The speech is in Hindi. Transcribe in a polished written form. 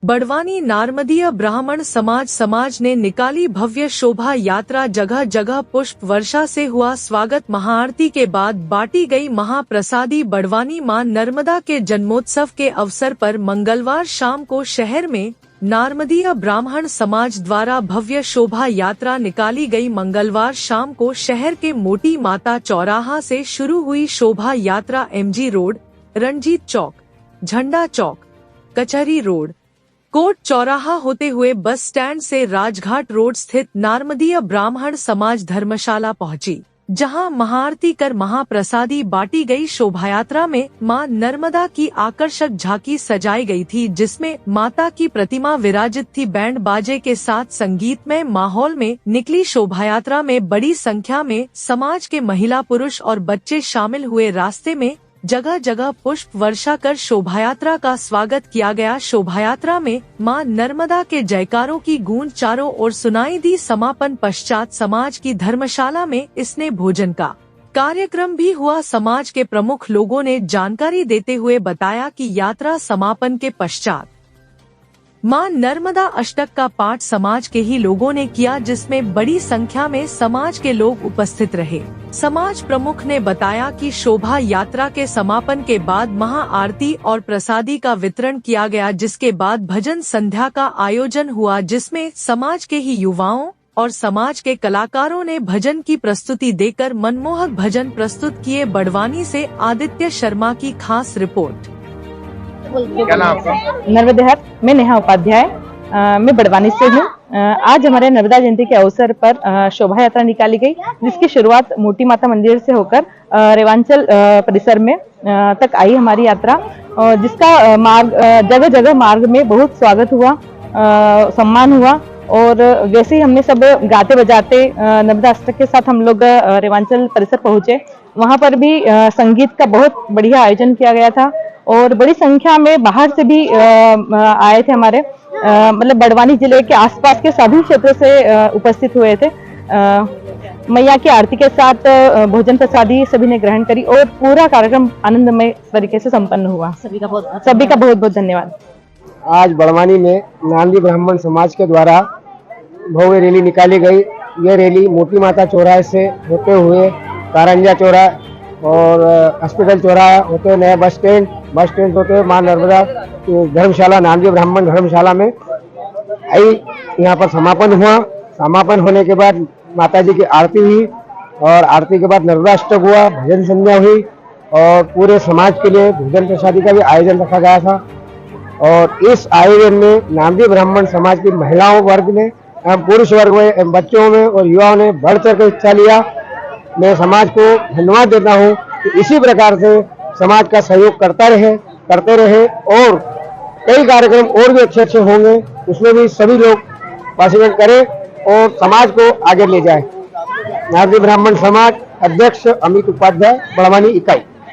बड़वानी नारमदीय ब्राह्मण समाज ने निकाली भव्य शोभा यात्रा। जगह जगह पुष्प वर्षा से हुआ स्वागत। महाआरती के बाद बांटी गई महाप्रसादी। बड़वानी मां नर्मदा के जन्मोत्सव के अवसर पर मंगलवार शाम को शहर में नारमदीय ब्राह्मण समाज द्वारा भव्य शोभा यात्रा निकाली गई। मंगलवार शाम को शहर के मोटी माता चौराहा से शुरू हुई शोभा यात्रा एमजी रोड, रणजीत चौक, झंडा चौक, कचहरी रोड, कोर्ट चौराहा होते हुए बस स्टैंड से राजघाट रोड स्थित नारमदीय ब्राह्मण समाज धर्मशाला पहुंची, जहां महाआरती कर महाप्रसादी बांटी गई। शोभायात्रा में मां नर्मदा की आकर्षक झांकी सजाई गई थी, जिसमें माता की प्रतिमा विराजित थी। बैंड बाजे के साथ संगीतमय माहौल में निकली शोभायात्रा में बड़ी संख्या में समाज के महिला, पुरुष और बच्चे शामिल हुए। रास्ते में जगह जगह पुष्प वर्षा कर शोभायात्रा का स्वागत किया गया। शोभायात्रा में मां नर्मदा के जयकारों की गूंज चारों ओर सुनाई दी। समापन पश्चात समाज की धर्मशाला में स्नेह भोजन का कार्यक्रम भी हुआ। समाज के प्रमुख लोगों ने जानकारी देते हुए बताया कि यात्रा समापन के पश्चात मां नर्मदा अष्टक का पाठ समाज के ही लोगों ने किया, जिसमें बड़ी संख्या में समाज के लोग उपस्थित रहे। समाज प्रमुख ने बताया कि शोभा यात्रा के समापन के बाद महाआरती और प्रसादी का वितरण किया गया, जिसके बाद भजन संध्या का आयोजन हुआ, जिसमें समाज के ही युवाओं और समाज के कलाकारों ने भजन की प्रस्तुति देकर मनमोहक भजन प्रस्तुत किए। बड़वानी से आदित्य शर्मा की खास रिपोर्ट। क्या नाम आपका? नर्मदेहर में नेहा उपाध्याय, मैं बड़वानी से हूँ। आज हमारे नर्मदा जयंती के अवसर पर शोभा यात्रा निकाली गई, जिसकी शुरुआत मोटी माता मंदिर से होकर रेवांचल परिसर में तक आई हमारी यात्रा, जिसका मार्ग जगह जगह मार्ग में बहुत स्वागत हुआ, सम्मान हुआ। और वैसे ही हमने सब गाते बजाते नर्मदा अष्टक के साथ हम लोग रेवांचल परिसर पहुंचे। वहां पर भी संगीत का बहुत बढ़िया आयोजन किया गया था और बड़ी संख्या में बाहर से भी आए थे। हमारे मतलब बड़वानी जिले के आसपास के सभी क्षेत्रों से उपस्थित हुए थे। मैया की आरती के साथ भोजन प्रसादी सभी ने ग्रहण करी और पूरा कार्यक्रम आनंदमय तरीके से संपन्न हुआ। सभी का बहुत बहुत धन्यवाद। आज बड़वानी में नारदी ब्राह्मण समाज के द्वारा भव्य रैली निकाली गई। यह रैली मोटी माता चौराहे से होते हुए कारंजा चौराहा और हॉस्पिटल चौराहा होते हुए नया बस स्टैंड होते हुए मां नर्मदा धर्मशाला, नारदी ब्राह्मण धर्मशाला में आई। यहाँ पर समापन हुआ। समापन होने के बाद माता जी की आरती हुई और आरती के बाद नर्मदा अष्टक हुआ, भजन संध्या हुई और पूरे समाज के लिए भोजन प्रसादी का भी आयोजन रखा गया था। और इस आयोजन में नारदी ब्राह्मण समाज की महिलाओं वर्ग ने एवं पुरुष वर्ग में एवं बच्चों में और युवाओं ने बढ़ चढ़ कर हिस्सा लिया। मैं समाज को धन्यवाद देता हूँ कि इसी प्रकार से समाज का सहयोग करते रहे और कई कार्यक्रम और भी अच्छे होंगे, उसमें भी सभी लोग पार्टिसिपेट करें और समाज को आगे ले जाए। नारदी ब्राह्मण समाज अध्यक्ष अमित उपाध्याय, बड़वानी इकाई।